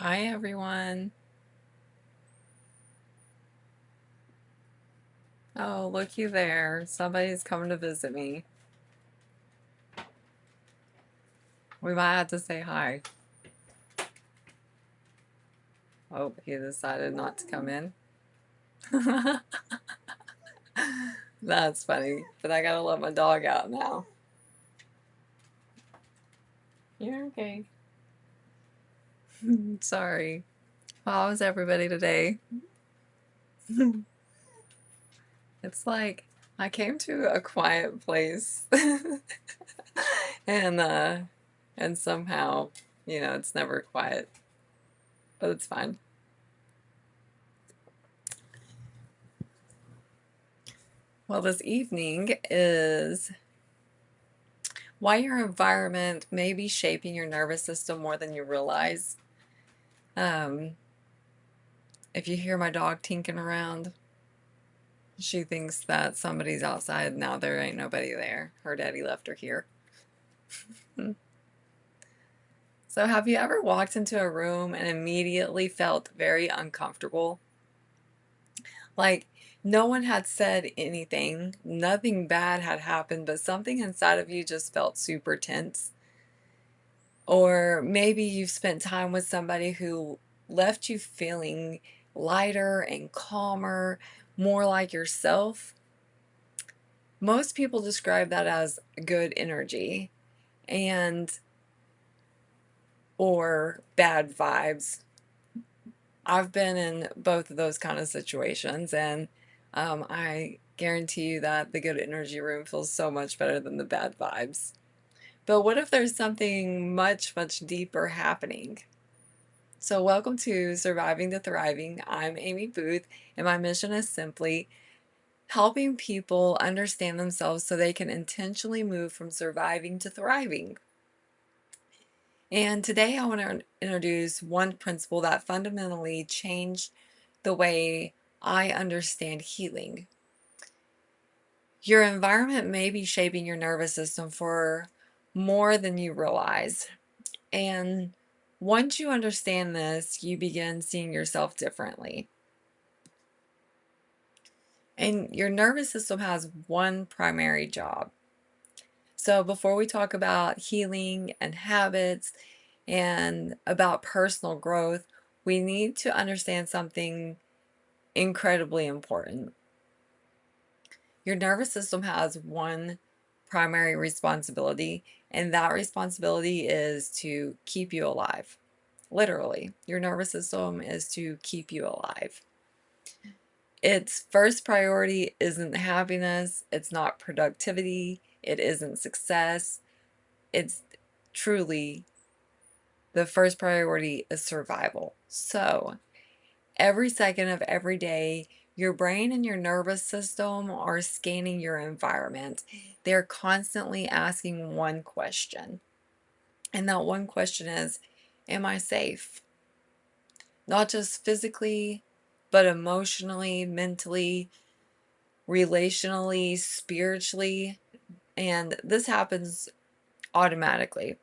Hi, everyone. Oh, looky there. Somebody's coming to visit me. We might have to say hi. Oh, he decided not to come in. That's funny, but I gotta let my dog out now. You're okay. Sorry. How was everybody today? It's like I came to a quiet place and uh and somehow, it's never quiet, but it's fine. Well, this evening is why your environment may be shaping your nervous system more than you realize. Um, if you hear my dog tinking around, she thinks that somebody's outside. Now there ain't nobody there. Her daddy left her here. So, have you ever walked into a room and immediately felt very uncomfortable? Like, no one had said anything, nothing bad had happened, but something inside of you just felt super tense. Or maybe you've spent time with somebody who left you feeling lighter and calmer, more like yourself. Most people describe that as good energy and or bad vibes. I've been in both of those kind of situations, and I guarantee you that the good energy room feels so much better than the bad vibes. But what if there's something much, much deeper happening? So, welcome to Surviving to Thriving. I'm Amy Booth, and my mission is simply helping people understand themselves so they can intentionally move from surviving to thriving. And today, I want to introduce one principle that fundamentally changed the way I understand healing. Your environment may be shaping your nervous system for more than you realize. And once you understand this, you begin seeing yourself differently. And your nervous system has one primary job. So, before we talk about healing and habits and about personal growth, we need to understand something incredibly important. Your nervous system has one primary responsibility, and that responsibility is to keep you alive. Literally, your nervous system is to keep you alive. Its first priority isn't happiness, it's not productivity, it isn't success. It's truly the first priority is survival. So, every second of every day, your brain and your nervous system are scanning your environment. They're constantly asking one question. And that one question is, am I safe? Not just physically, but emotionally, mentally, relationally, spiritually. And this happens automatically.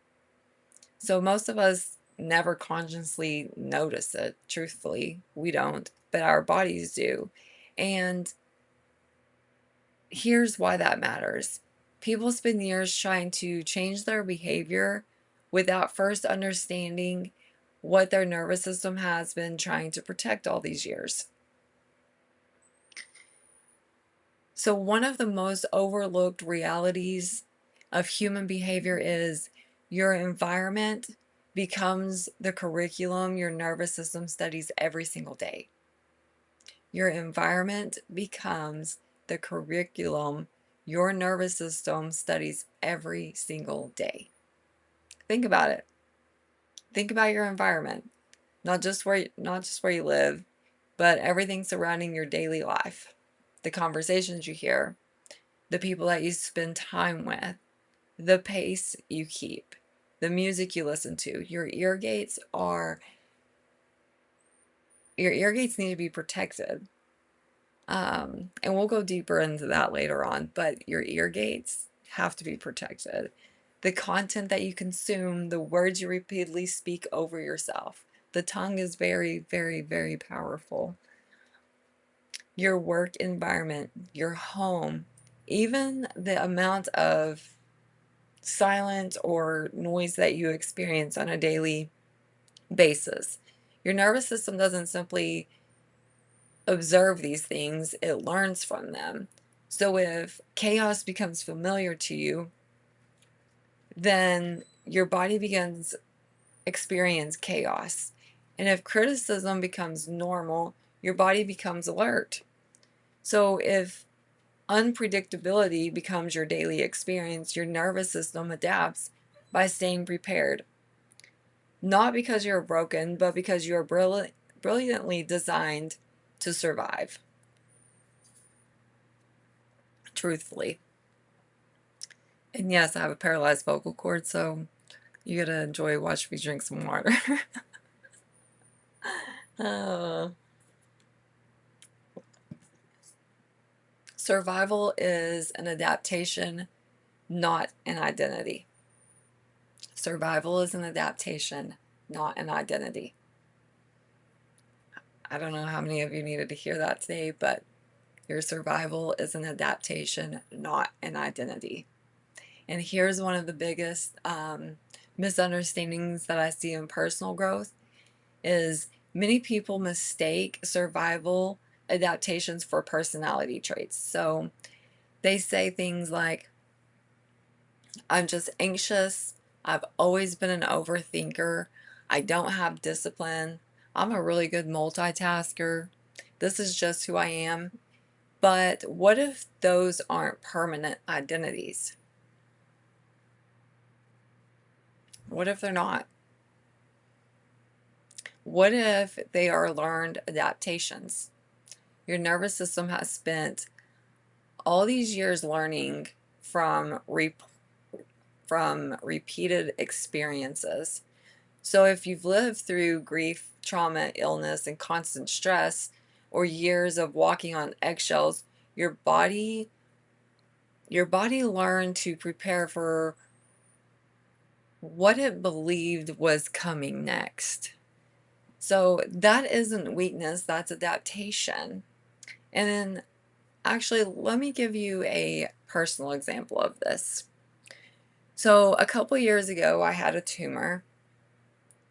So most of us never consciously notice it, truthfully. We don't, but our bodies do. And here's why that matters. People spend years trying to change their behavior without first understanding what their nervous system has been trying to protect all these years. So, one of the most overlooked realities of human behavior is your environment becomes the curriculum your nervous system studies every single day. Your environment becomes the curriculum your nervous system studies every single day. Think about it. Think about your environment, not just where you live, but everything surrounding your daily life. The conversations you hear, the people that you spend time with, the pace you keep, the music you listen to. Your ear gates need to be protected. And we'll go deeper into that later on, but your ear gates have to be protected. The content that you consume, the words you repeatedly speak over yourself, The tongue is very, very, very powerful. Your work environment, your home, even the amount of silence or noise that you experience on a daily basis. Your nervous system doesn't simply observe these things, it learns from them. So if chaos becomes familiar to you, then your body begins experience chaos. And if criticism becomes normal, your body becomes alert. So if unpredictability becomes your daily experience, your nervous system adapts by staying prepared. Not because you're broken, but because you are brilliantly designed to survive. Truthfully. And yes, I have a paralyzed vocal cord, so you gotta enjoy watching me drink some water. uh, Survival is an adaptation, not an identity. Survival is an adaptation, not an identity. I don't know how many of you needed to hear that today, but your survival is an adaptation, not an identity. And here's one of the biggest misunderstandings that I see in personal growth is many people mistake survival adaptations for personality traits. So they say things like, I'm just anxious, I've always been an overthinker, I don't have discipline, I'm a really good multitasker, this is just who I am. But what if those aren't permanent identities? What if they're not? What if they are learned adaptations? Your nervous system has spent all these years learning from repeated experiences. So if you've lived through grief, trauma, illness, and constant stress, or years of walking on eggshells, your body learned to prepare for what it believed was coming next. So that isn't weakness, that's adaptation. And then actually, let me give you a personal example of this. So a couple years ago, I had a tumor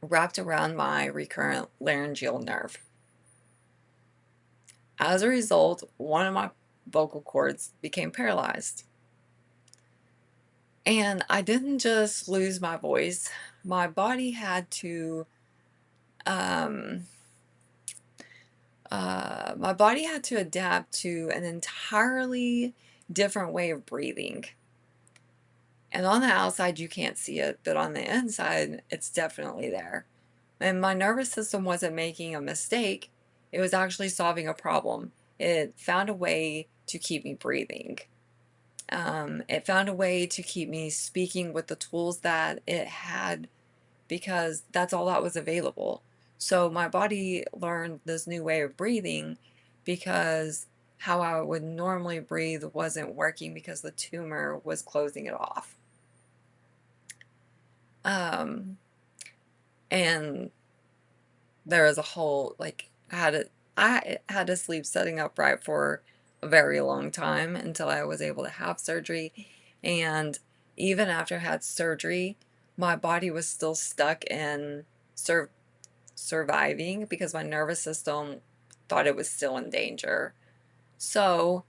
wrapped around my recurrent laryngeal nerve. As a result, one of my vocal cords became paralyzed. And I didn't just lose my voice, my body had to um, adapt to an entirely different way of breathing. And on the outside, you can't see it, but on the inside, it's definitely there. And my nervous system wasn't making a mistake, it was actually solving a problem. It found a way to keep me breathing. It found a way to keep me speaking with the tools that it had because that's all that was available. So my body learned this new way of breathing because how I would normally breathe wasn't working because the tumor was closing it off. Um, and there was a whole, like, I had to sleep sitting upright for a very long time until I was able to have surgery. And even after I had surgery, my body was still stuck in surviving because my nervous system thought it was still in danger. So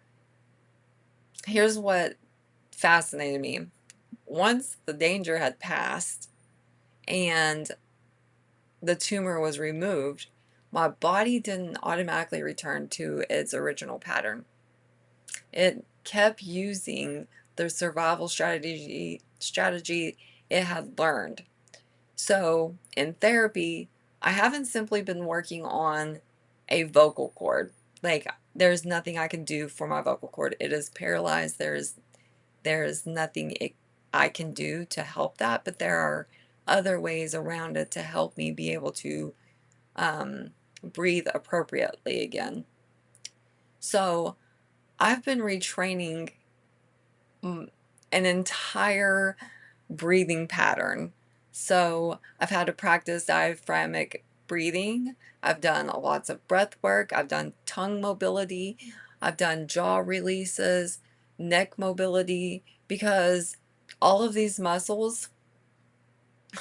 here's what fascinated me. Once the danger had passed and the tumor was removed, my body didn't automatically return to its original pattern. It kept using the survival strategy it had learned. So in therapy, I haven't simply been working on a vocal cord. Like, there's nothing I can do for my vocal cord. It is paralyzed. There is nothing I can do to help that, but there are other ways around it to help me be able to breathe appropriately again. So I've been retraining an entire breathing pattern. So I've had to practice diaphragmatic breathing. I've done lots of breath work. I've done tongue mobility. I've done jaw releases, neck mobility, because all of these muscles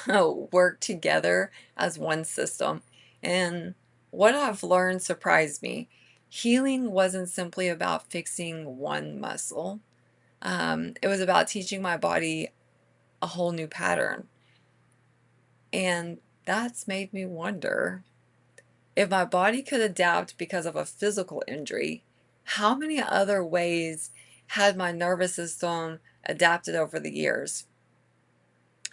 work together as one system. And what I've learned surprised me. Healing wasn't simply about fixing one muscle. It was about teaching my body a whole new pattern. And that's made me wonder, if my body could adapt because of a physical injury, how many other ways had my nervous system adapted over the years?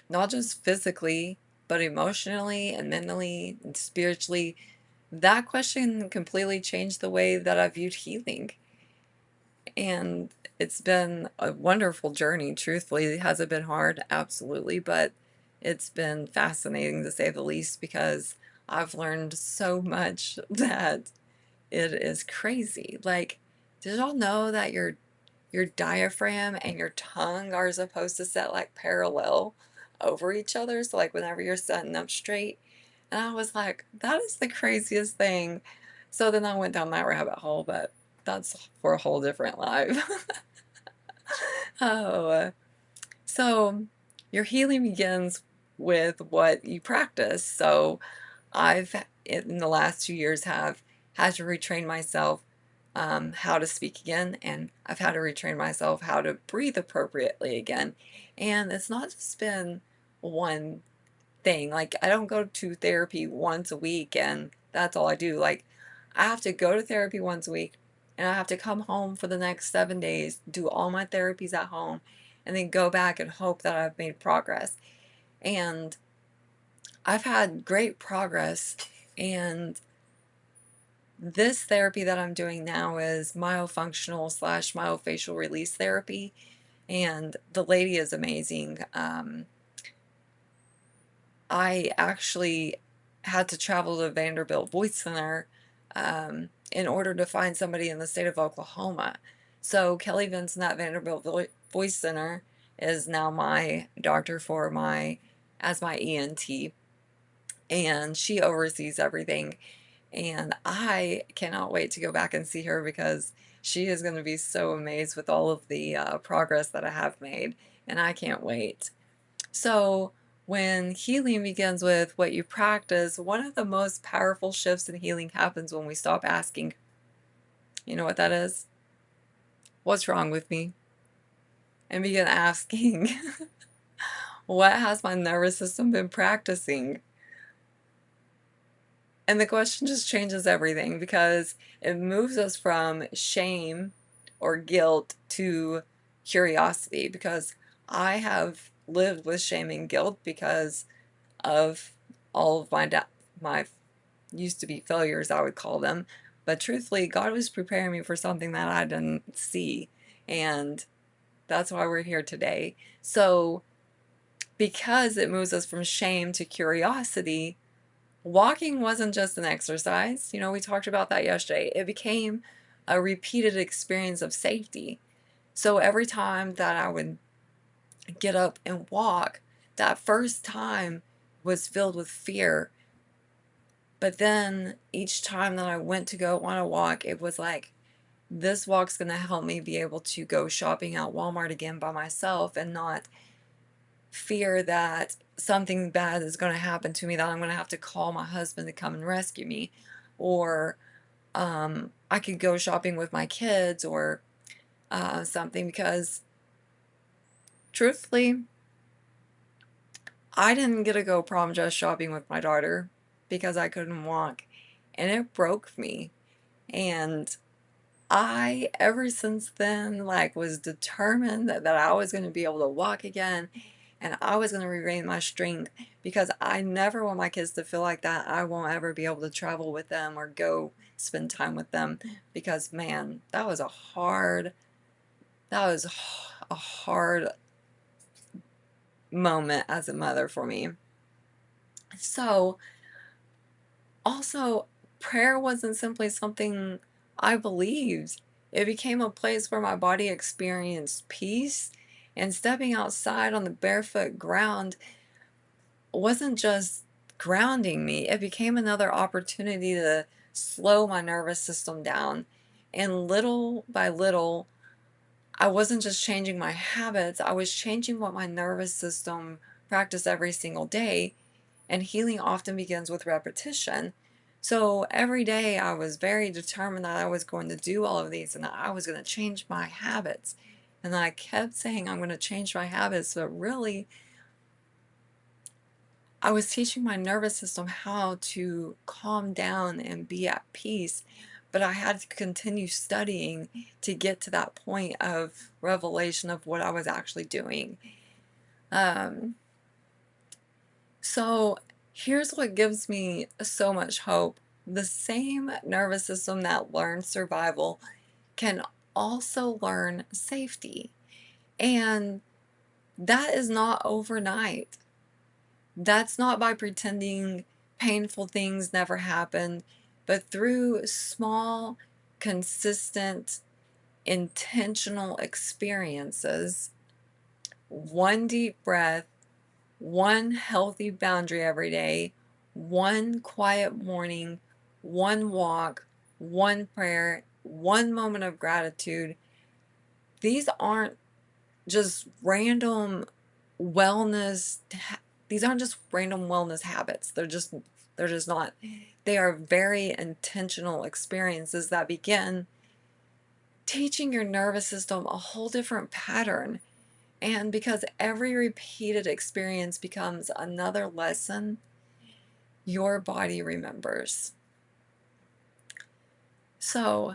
Not just physically, but emotionally and mentally and spiritually. That question completely changed the way that I viewed healing. And it's been a wonderful journey, truthfully. Has it been hard? Absolutely. But it's been fascinating, to say the least, because I've learned so much that it is crazy. Like, did y'all know that your diaphragm and your tongue are supposed to set like parallel over each other? So like whenever you're sitting up straight. And I was like, that is the craziest thing. So then I went down that rabbit hole, but that's for a whole different life. Oh, so your healing begins with what you practice. So I've, in the last 2 years, have had to retrain myself how to speak again, and I've had to retrain myself how to breathe appropriately again. And it's not just been one thing. Like, I don't go to therapy once a week and that's all I do. Like, I have to go to therapy once a week, and I have to come home for the next 7 days, do all my therapies at home, and then go back and hope that I've made progress. And I've had great progress. And this therapy that I'm doing now is myofunctional slash myofascial release therapy. And the lady is amazing. I actually had to travel to Vanderbilt Voice Center in order to find somebody in the state of Oklahoma. So Kelly Vincent at Vanderbilt Voice Center is now my doctor for my ENT, and she oversees everything. And I cannot wait to go back and see her, because she is going to be so amazed with all of the progress that I have made, and I can't wait. So, when healing begins with what you practice, one of the most powerful shifts in healing happens when we stop asking. You know what that is? What's wrong with me? And begin asking, what has my nervous system been practicing? And the question just changes everything, because it moves us from shame or guilt to curiosity. Because I have lived with shame and guilt because of all of my used to be failures, I would call them. But truthfully, God was preparing me for something that I didn't see. And that's why we're here today. So, because it moves us from shame to curiosity, walking wasn't just an exercise. You know, we talked about that yesterday. It became a repeated experience of safety. So every time that I would get up and walk, that first time was filled with fear. But then each time that I went to go on a walk, it was like, this walk's going to help me be able to go shopping at Walmart again by myself and not fear that something bad is going to happen to me, that I'm going to have to call my husband to come and rescue me. Or I could go shopping with my kids or something, because truthfully, I didn't get to go prom dress shopping with my daughter because I couldn't walk, and it broke me. And I, ever since then, like, was determined that I was going to be able to walk again, and I was going to regain my strength, because I never want my kids to feel like that I won't ever be able to travel with them or go spend time with them, because man, that was a hard moment as a mother for me. So, also, prayer wasn't simply something I believed. It became a place where my body experienced peace, and stepping outside on the barefoot ground wasn't just grounding me. It became another opportunity to slow my nervous system down. And little by little, I wasn't just changing my habits, I was changing what my nervous system practiced every single day. And healing often begins with repetition. So every day I was very determined that I was going to do all of these and that I was going to change my habits. And I kept saying I'm going to change my habits, but really I was teaching my nervous system how to calm down and be at peace, but I had to continue studying to get to that point of revelation of what I was actually doing. Um, so here's what gives me so much hope. The same nervous system that learned survival can also learn safety. And that is not overnight. That's not by pretending painful things never happened, but through small, consistent, intentional experiences, one deep breath, one healthy boundary every day, one quiet morning, one walk, one prayer, one moment of gratitude. These aren't just random wellness these aren't just random wellness habits. They're just not. They are very intentional experiences that begin teaching your nervous system a whole different pattern. And because every repeated experience becomes another lesson, your body remembers. So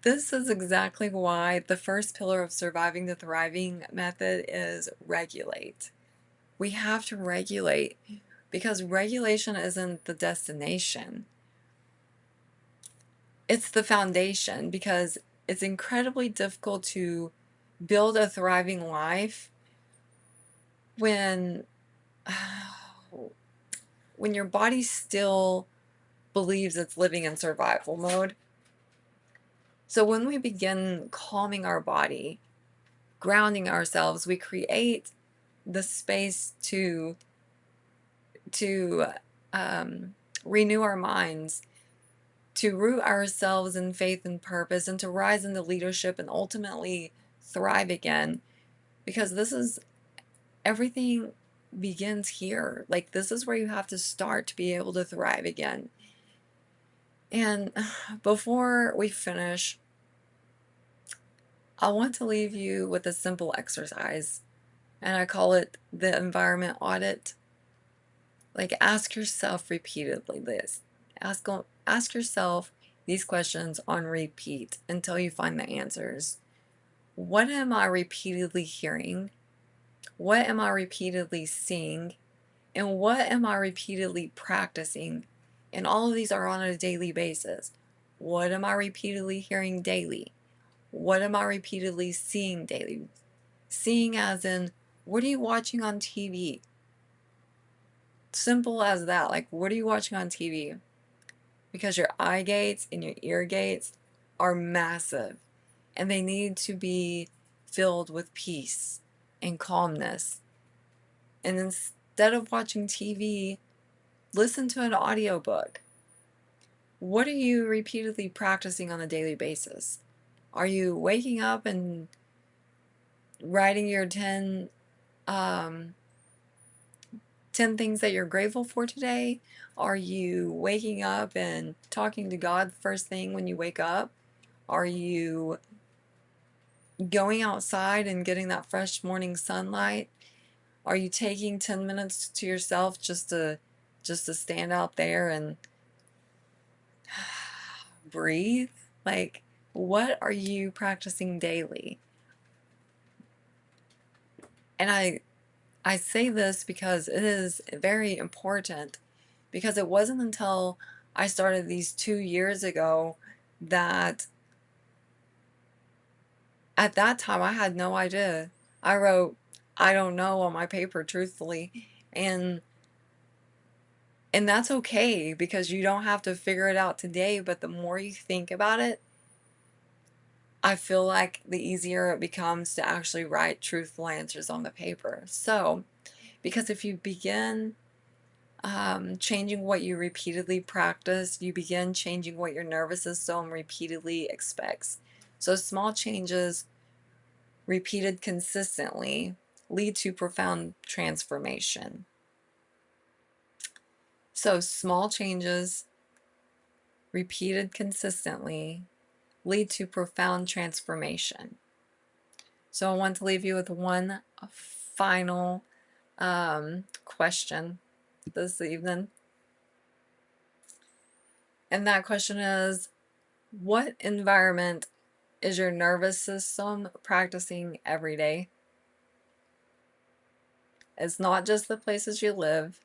this is exactly why the first pillar of surviving the thriving method is regulate. We have to regulate because regulation isn't the destination. It's the foundation, because it's incredibly difficult to build a thriving life when when your body still believes it's living in survival mode. So when we begin calming our body, grounding ourselves, we create the space to renew our minds, to root ourselves in faith and purpose, and to rise into leadership and ultimately thrive again. Because this is everything begins here. Like, this is where you have to start to be able to thrive again. And before we finish, I want to leave you with a simple exercise, and I call it the environment audit. Like, ask yourself repeatedly this. Ask yourself these questions on repeat until you find the answers. What am I repeatedly hearing? What am I repeatedly seeing? And what am I repeatedly practicing? And all of these are on a daily basis. What am I repeatedly hearing daily? What am I repeatedly seeing daily? Seeing as in, what are you watching on TV? Simple as that. Like, what are you watching on TV? Because your eye gates and your ear gates are massive, and they need to be filled with peace and calmness. And instead of watching TV, listen to an audiobook. What are you repeatedly practicing on a daily basis? Are you waking up and writing your 10 things that you're grateful for today? Are you waking up and talking to God first thing when you wake up? Are you going outside and getting that fresh morning sunlight? Are you taking 10 minutes to yourself just to stand out there and breathe? Like, what are you practicing daily? And I say this because it is very important, because it wasn't until I started these 2 years ago that at that time I had no idea. I wrote, I don't know, on my paper, truthfully. And that's okay, because you don't have to figure it out today, but the more you think about it, I feel like the easier it becomes to actually write truthful answers on the paper. So, because if you begin changing what you repeatedly practice, you begin changing what your nervous system repeatedly expects. So small changes repeated consistently lead to profound transformation. So small changes repeated consistently lead to profound transformation. So I want to leave you with one final question this evening. And that question is, what environment is your nervous system practicing every day? It's not just the places you live,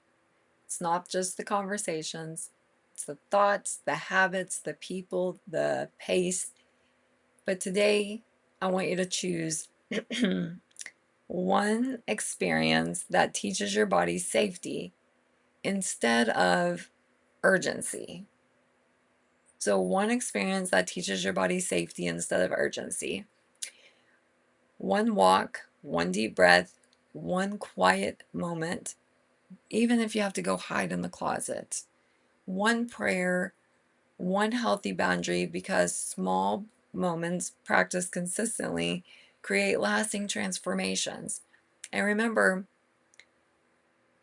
it's not just the conversations, it's the thoughts, the habits, the people, the pace. But today, I want you to choose one experience that teaches your body safety instead of urgency. So, one experience that teaches your body safety instead of urgency. One walk, one deep breath, one quiet moment, even if you have to go hide in the closet. One prayer, one healthy boundary, because small moments practiced consistently create lasting transformations. And remember,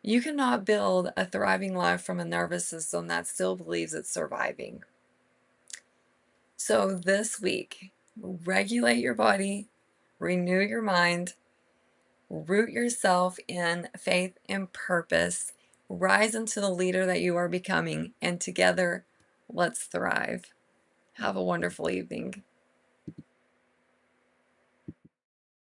you cannot build a thriving life from a nervous system that still believes it's surviving. So this week, regulate your body, renew your mind, root yourself in faith and purpose, rise into the leader that you are becoming, and together, let's thrive. Have a wonderful evening.